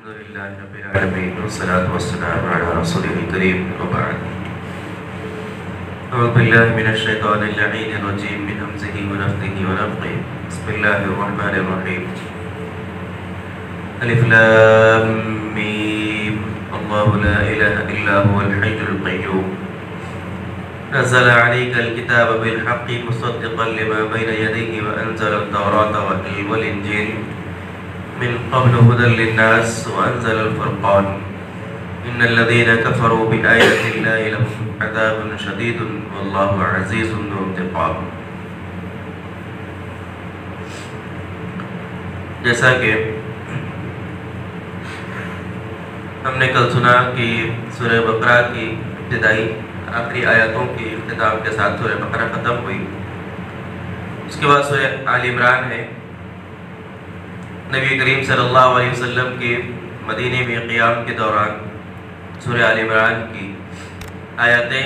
لله رب العالمين والصلاة والسلام على رسوله الكريم وبعد. أعوذ بالله من الشيطان اللعين الرجيم من همزه ونفثه ونفخه. بسم الله الرحمن الرحيم. ألف لام ميم الله لا إله إلا هو الحي القيوم نزل عليك الكتاب بالحق مصدقا لما بين يديه وأنزل التوراة والإنجيل من قبل هدى للناس وأنزل الفرقان إن الذين كفروا بآيات الله لهم عذاب شديد والله عزيز ذو انتقام. جیسا کہ ہم نے کل سنا کہ سورہ بقرہ کی ابتدائی آخری آیاتوں کے اختتام کے ساتھ سورہ بقرہ ختم ہوئی. اس کے بعد سورہ آل عمران ہے. نبی کریم صلی اللہ علیہ وسلم کے مدینے میں قیام کے دوران سورہ آل عمران کی آیاتیں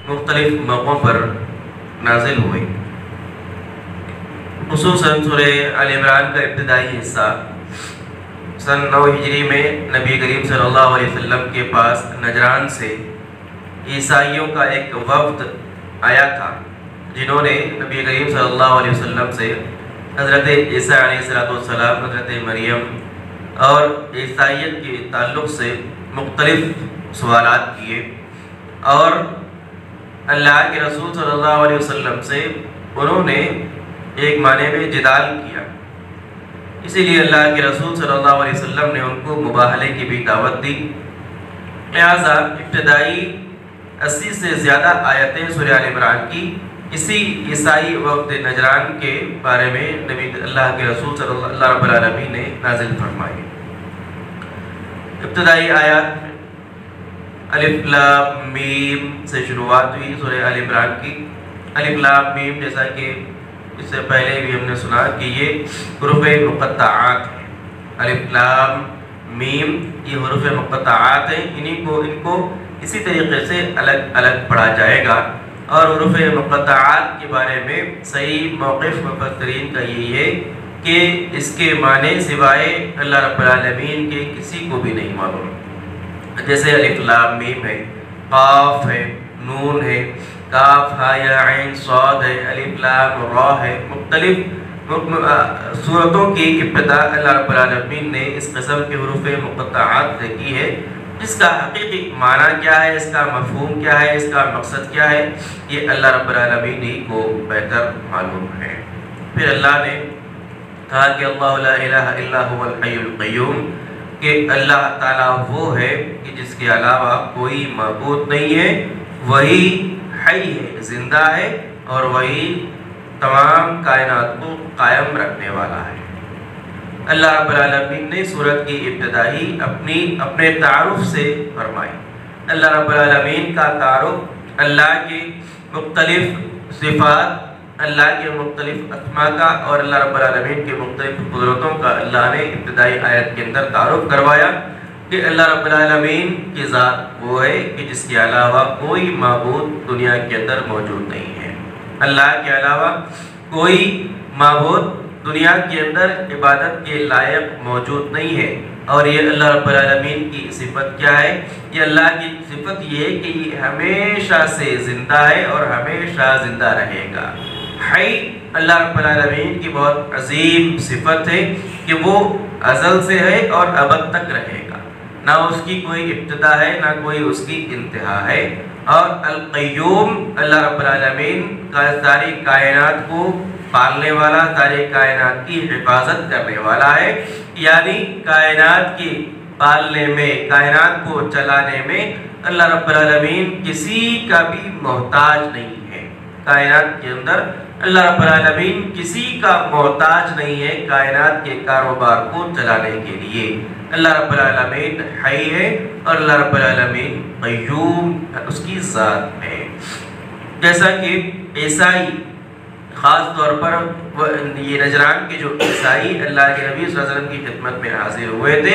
مختلف موقعوں پر نازل ہوئی. خصوصاً سورہ آل عمران کا ابتدائی حصہ سن 9 ہجری میں نبی کریم صلی اللہ علیہ وسلم کے پاس نجران سے عیسائیوں کا ایک وفد آیا تھا جنہوں نے نبی کریم صلی اللہ علیہ وسلم سے حضرت عیسیٰ علیہ السلام، حضرت مریم اور عیسائیت کے تعلق سے مختلف سوالات کیے اور اللہ کے رسول صلی اللہ علیہ وسلم سے انہوں نے ایک معنی میں جدال کیا. اسی لیے اللہ کے رسول صلی اللہ علیہ وسلم نے ان کو مباہلے کی بھی دعوت دی. لہٰذا ابتدائی 80 سے زیادہ آیتیں سورہ آل عمران کی اسی عیسائی وفد نجران کے بارے میں نبی اللہ کے رسول صلی اللہ رب العالمین نے نازل فرمائی. ابتدائی آیات الف لام میم سے شروعات ہوئی سورہ آل عمران کی. الف لام میم جیسا کہ اس سے پہلے بھی ہم نے سنا کہ یہ حروف مقطعات ہیں. الف لام میم یہ حروف مقطعات ہیں. ان کو اسی طریقے سے الگ الگ پڑھا جائے گا اور حروف مقطعات کے بارے میں صحیح موقف مفسرین کا یہی ہے کہ اس کے معنی سوائے اللہ رب العالمین کے کسی کو بھی نہیں معلوم. جیسے الف لام میم ہے، قاف ہے، نون ہے، کاف ہا یا عین صاد ہے، الف لام را ہے. مختلف صورتوں کی ابتدا اللہ رب العالمین نے اس قسم کے حروف مقطعات سے کی ہے. اس کا حقیقی معنی کیا ہے، اس کا مفہوم کیا ہے، اس کا مقصد کیا ہے، یہ اللہ رب العالمین ہی کو بہتر معلوم ہے. پھر اللہ نے کہا کہ اللہ لا الہ الا هو الحی القیوم، کہ اللہ تعالیٰ وہ ہے کہ جس کے علاوہ کوئی معبود نہیں ہے، وہی حی ہے، زندہ ہے، اور وہی تمام کائنات کو قائم رکھنے والا ہے. اللہ رب العالمین نے سورت کی ابتدائی اپنے تعارف سے فرمائی. اللہ رب العالمین کا تعارف اللہ کی مختلف صفات، اللہ کے مختلف اسماء کا اور اللہ رب العالمین کے مختلف قدرتوں کا اللہ نے ابتدائی آیت کے اندر تعارف کروایا کہ اللہ رب العالمین کی ذات وہ ہے کہ جس کے علاوہ کوئی معبود دنیا کے اندر موجود نہیں ہے. اللہ کے علاوہ کوئی معبود دنیا کے اندر عبادت کے لائق موجود نہیں ہے. اور یہ اللہ رب العالمین کی صفت کیا ہے؟ یہ اللہ کی صفت یہ ہے کہ یہ ہمیشہ سے زندہ ہے اور ہمیشہ زندہ رہے گا. حی اللہ رب العالمین کی بہت عظیم صفت ہے کہ وہ ازل سے ہے اور ابد تک رہے گا. نہ اس کی کوئی ابتدا ہے نہ کوئی اس کی انتہا ہے. اور القیوم اللہ رب العالمین کا ساری کائنات کو پالنے والا، ساری کائنات کی حفاظت کرنے والا ہے. یعنی کائنات کی پالنے میں، کائنات کو چلانے میں اللہ رب العالمین کسی کا بھی محتاج نہیں ہے. کائنات کے اندر اللہ رب العالمین کسی کا محتاج نہیں ہے کائنات کے کاروبار کو چلانے کے لیے. اللہ رب العالمین حی ہے اور اللہ رب العالمین قیوم اس کی ذات ہے. جیسا کہ عیسائی خاص طور پر یہ نجران کے جو عیسائی اللہ کے نبی صلی اللہ علیہ وسلم کی خدمت میں حاضر ہوئے تھے،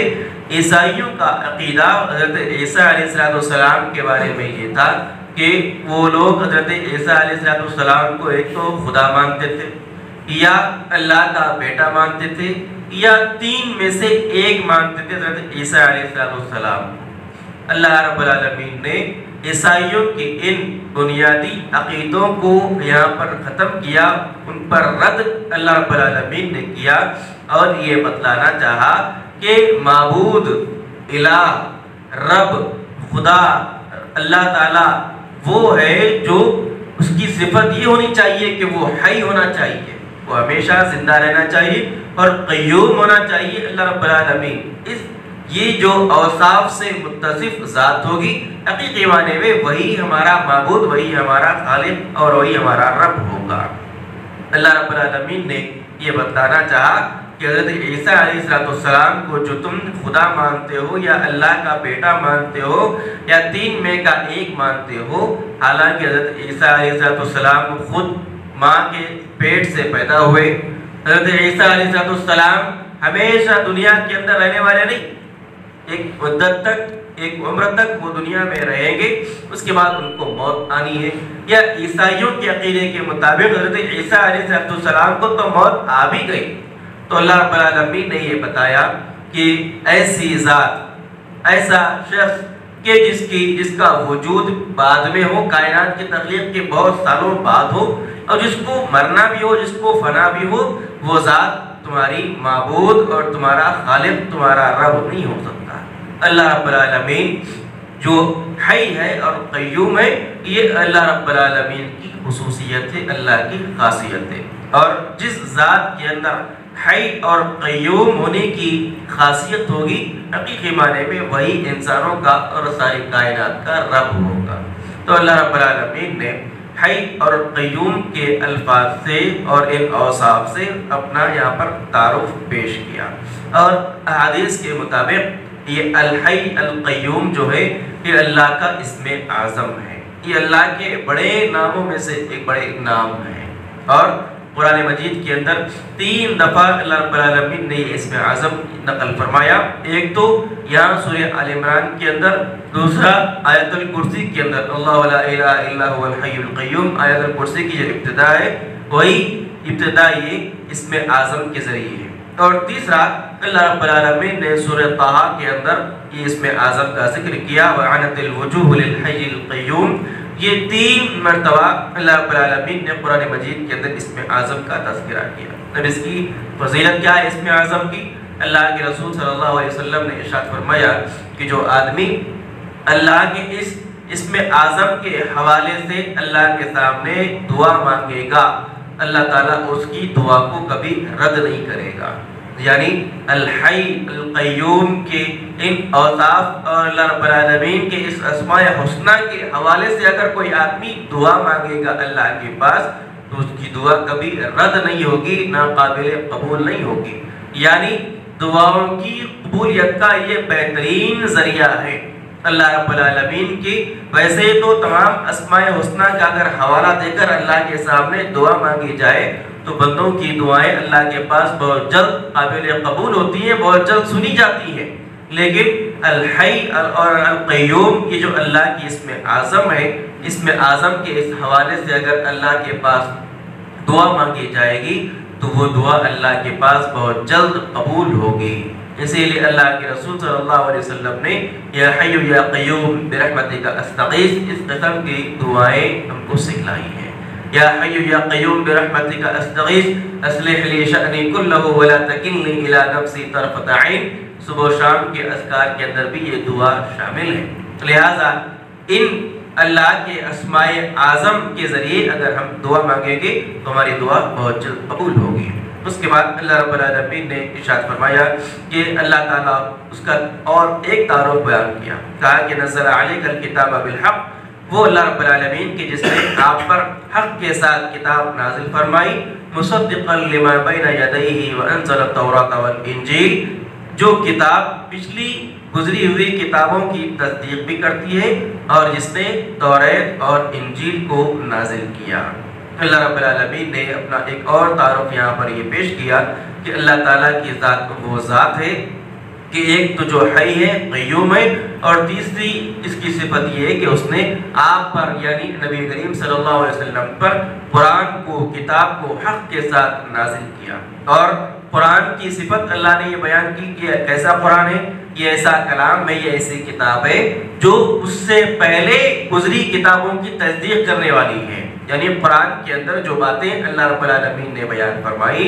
عیسائیوں کا عقیدہ حضرت عیسیٰ علیہ السلام کے بارے میں یہ تھا کہ وہ لوگ حضرت عیسیٰ علیہ السلام کو ایک تو خدا مانتے تھے، یا اللہ کا بیٹا مانتے تھے، یا تین میں سے ایک مانتے تھے حضرت عیسیٰ علیہ السلام. اللہ رب العالمین نے عیسائیوں کے ان بنیادی عقیدوں کو یہاں پر ختم کیا، ان پر رد اللہ رب العالمین نے کیا اور یہ بتلانا چاہا کہ معبود، الہ، رب، خدا، اللہ تعالیٰ وہ ہے جو اس کی صفت یہ ہونی چاہیے کہ وہ حی ہونا چاہیے، وہ ہمیشہ زندہ رہنا چاہیے اور قیوم ہونا چاہیے. اللہ رب العالمین یہ جو اوصاف سے متصف ذات ہوگی، حقیقی معنی میں وہی ہمارا معبود، وہی ہمارا خالق اور وہی ہمارا رب ہوگا. اللہ رب العالمین نے یہ بتانا چاہا کہ حضرت عیسیٰ علیہ السلام کو جو تم خدا مانتے ہو یا اللہ کا بیٹا مانتے ہو یا تین میں کا ایک مانتے ہو، حالانکہ حضرت عیسیٰ علیہ السلام خود ماں کے پیٹ سے پیدا ہوئے. حضرت عیسیٰ علیہ السلام ہمیشہ دنیا کے اندر رہنے والے نہیں، ایک مدت تک، ایک عمر تک وہ دنیا میں رہیں گے، اس کے بعد ان کو موت آنی ہے. یا عیسائیوں کے عقیدے کے مطابق حضرت عیسیٰ علیہ السلام کو تو موت آ بھی گئی. تو اللہ رب العالمین نے یہ بتایا کہ ایسی ذات، ایسا شخص کہ جس کا وجود بعد میں ہو، کائنات کی تخلیق کے بہت سالوں بعد ہو، اور جس کو مرنا بھی ہو، جس کو فنا بھی ہو، وہ ذات تمہاری معبود اور تمہارا خالق، تمہارا رب نہیں ہو سکتا. اللہ رب العالمین جو حی ہے اور قیوم ہے، یہ اللہ رب العالمین کی خصوصیت ہے، اللہ کی خاصیت ہے. اور جس ذات کے اندر حی اور قیوم ہونے کی خاصیت ہوگی، حقیقی معنی میں وہی انسانوں کا اور ساری کائنات کا رب ہوگا. تو اللہ رب العالمین نے حی اور قیوم کے الفاظ سے اور ان اوصاف سے اپنا یہاں پر تعارف پیش کیا. اور احادیث کے مطابق یہ الحی القیوم جو ہے یہ اللہ کا اسم اعظم ہے، یہ اللہ کے بڑے ناموں میں سے ایک بڑے نام ہے. اور قرآن مجید کے اندر 3 دفعہ اللہ رب العالمین نے یہ اسم اعظم نقل فرمایا. ایک تو یہاں سورہ آل عمران کے اندر، دوسرا آیت الکرسی کے اندر، اللہ لا الہ الا هو الحی القیوم. آیت الکرسی کی جو ابتدا ہے وہی ابتدا یہ اسم اعظم کے ذریعے ہے. اور تیسرا اللہ رب العالمین نے سورہ طٰہٰ کے اندر یہ اسم اعظم کا ذکر کیا، وَعَنَتِ الْوُجُوهُ لِلْحَيِّ الْقَيُّومِ. یہ 3 مرتبہ اللہ رب العالمین نے قرآن مجید کے اندر اسم اعظم کا تذکرہ کیا. اب اس کی فضیلت کیا ہے اسم اعظم کی؟ اللہ کے رسول صلی اللہ علیہ وسلم نے ارشاد فرمایا کہ جو آدمی اللہ کے اس اسم اعظم کے حوالے سے اللہ کے سامنے دعا مانگے گا، اللہ تعالیٰ اس کی دعا کو کبھی رد نہیں کرے گا. یعنی الحی القیوم کے ان اوصاف اور اللہ رب العالمین کے اس اسماء حسنہ کے حوالے سے اگر کوئی آدمی دعا مانگے گا اللہ کے پاس تو اس کی دعا کبھی رد نہیں ہوگی، ناقابل قبول نہیں ہوگی. یعنی دعاؤں کی قبولیت کا یہ بہترین ذریعہ ہے اللہ رب العالمین کی. ویسے تو تمام اسماء حسنہ کا اگر حوالہ دے کر اللہ کے سامنے دعا مانگی جائے تو بندوں کی دعائیں اللہ کے پاس بہت جلد قابل قبول ہوتی ہیں، بہت جلد سنی جاتی ہیں. لیکن الحی اور القیوم یہ جو اللہ کی اسم اعظم ہے، اسم اعظم کے اس حوالے سے اگر اللہ کے پاس دعا مانگی جائے گی تو وہ دعا اللہ کے پاس بہت جلد قبول ہوگی. اسی لیے اللہ کے رسول صلی اللہ علیہ وسلم نے یا حی یا قیوم برحمتک استغیث اس قسم کی دعائیں ہم کو سکھلائی ہیں. یا حی یا قیوم برحمتک استغیث اصلح لی شأنی کلہ ولا تکلنی الی نفسی طرفۃ عین. صبح و شام کے اذکار کے اندر بھی یہ دعا شامل ہے. لہذا ان اللہ کے اسماء اعظم کے ذریعے اگر ہم دعا مانگیں گے تو ہماری دعا بہت جلد قبول ہوگی. اس کے بعد اللہ رب العالمین نے ارشاد فرمایا کہ اللہ تعالیٰ اس کا اور ایک تعارف بیان کیا، کہا کہ نزل علیک الکتاب بالحق. وہ اللہ رب العالمین کی جس نے آپ پر حق کے ساتھ کتاب نازل فرمائی، مصدقا لما بین یدیہ وانزل التوراۃ والانجیل، جو کتاب پچھلی گزری ہوئی کتابوں کی تصدیق بھی کرتی ہے اور جس نے توریت اور انجیل کو نازل کیا. اللہ رب العالمین نے اپنا ایک اور تعارف یہاں پر یہ پیش کیا کہ اللہ تعالیٰ کی ذات وہ ذات ہے کہ ایک تو جو حی ہے، قیوم ہے، اور تیسری اس کی صفت یہ ہے کہ اس نے آپ پر یعنی نبی کریم صلی اللہ علیہ وسلم پر قرآن کو، کتاب کو حق کے ساتھ نازل کیا. اور قرآن کی صفت اللہ نے یہ بیان کی کہ ایسا قرآن ہے، یہ ایسا کلام ہے، یہ ایسی کتاب ہے جو اس سے پہلے گزری کتابوں کی تصدیق کرنے والی ہے۔ یعنی قرآن کے اندر جو باتیں اللہ رب العالمین نے بیان فرمائی،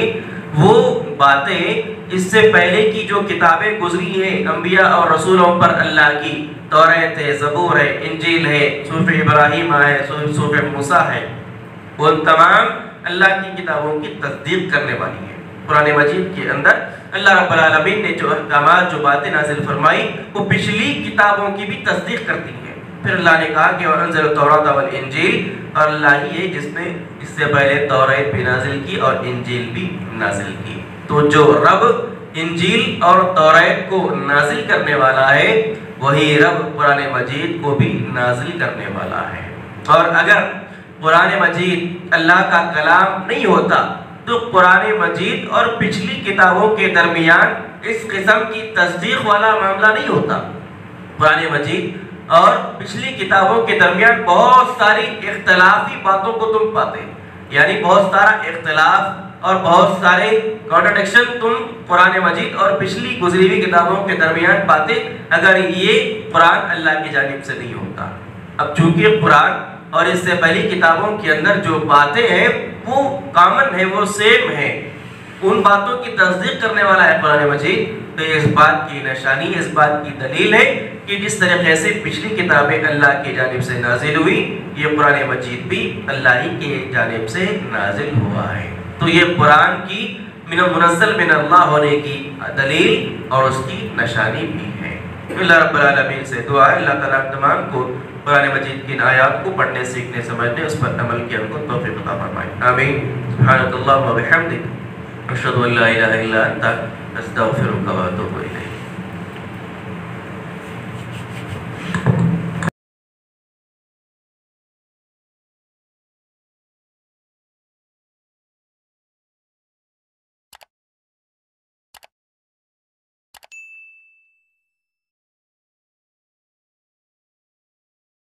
وہ باتیں اس سے پہلے کی جو کتابیں گزری ہیں انبیاء اور رسولوں پر اللہ کی، توریت ہے، زبور ہے، انجیل ہے، صحف ابراہیم ہے، صحف موسیٰ ہے، وہ تمام اللہ کی کتابوں کی تصدیق کرنے والی ہیں۔ قرآن مجید کے اندر اللہ رب العالمین نے جو احکامات، جو باتیں نازل فرمائی، وہ پچھلی کتابوں کی بھی تصدیق کرتی ہیں۔ پھر اللہ نے کہا کہ وَأَنزَلَ التَّوْرَاةَ وَالْإِنجِيلَ، اور اللہ ہی ہے جس نے اس سے پہلے توریت بھی نازل کی اور انجیل بھی نازل کی۔ تو جو رب انجیل اور توریت کو نازل کرنے والا ہے، وہی رب قرآن مجید کو بھی نازل کرنے والا ہے۔ اور اگر قرآن مجید اللہ کا کلام نہیں ہوتا تو قرآن مجید اور پچھلی کتابوں کے درمیان اس قسم کی تصدیق والا معاملہ نہیں ہوتا۔ قرآن مجید اور پچھلی کتابوں کے درمیان بہت ساری اختلافی باتوں کو تم پاتے، یعنی بہت سارا اختلاف اور بہت سارے کانٹرڈکشن تم قرآن مجید اور پچھلی گزری ہوئی کتابوں کے درمیان پاتے اگر یہ قرآن اللہ کی جانب سے نہیں ہوتا۔ اب چونکہ قرآن اور اس سے پہلی کتابوں کے اندر جو باتیں ہیں وہ کامن ہیں، وہ سیم ہیں، ان باتوں کی تصدیق کرنے والا ہے قرآن مجید، تو اس بات کی نشانی، اس بات کی دلیل ہے کہ جس طریقے سے پچھلی کتابیں اللہ کی جانب سے نازل ہوئی، یہ قرآن مجید بھی اللہ ہی کی جانب سے نازل ہوا ہے۔ تو یہ قرآن کی منزل من اللہ ہونے کی دلیل اور اس کی نشانی بھی ہے۔ اللہ رب العالمین سے دعا ہے اللہ تعالیٰ تمام کو قرآن مجید کی آیات کو پڑھنے، سیکھنے، سمجھنے، اس پر عمل کی ہم کو توفیق عطا فرمائے۔ آمین۔ سبحانک اللہم و بحمدک، اشہد ان لا الہ الا انت، استغفرک و اتوب الیک۔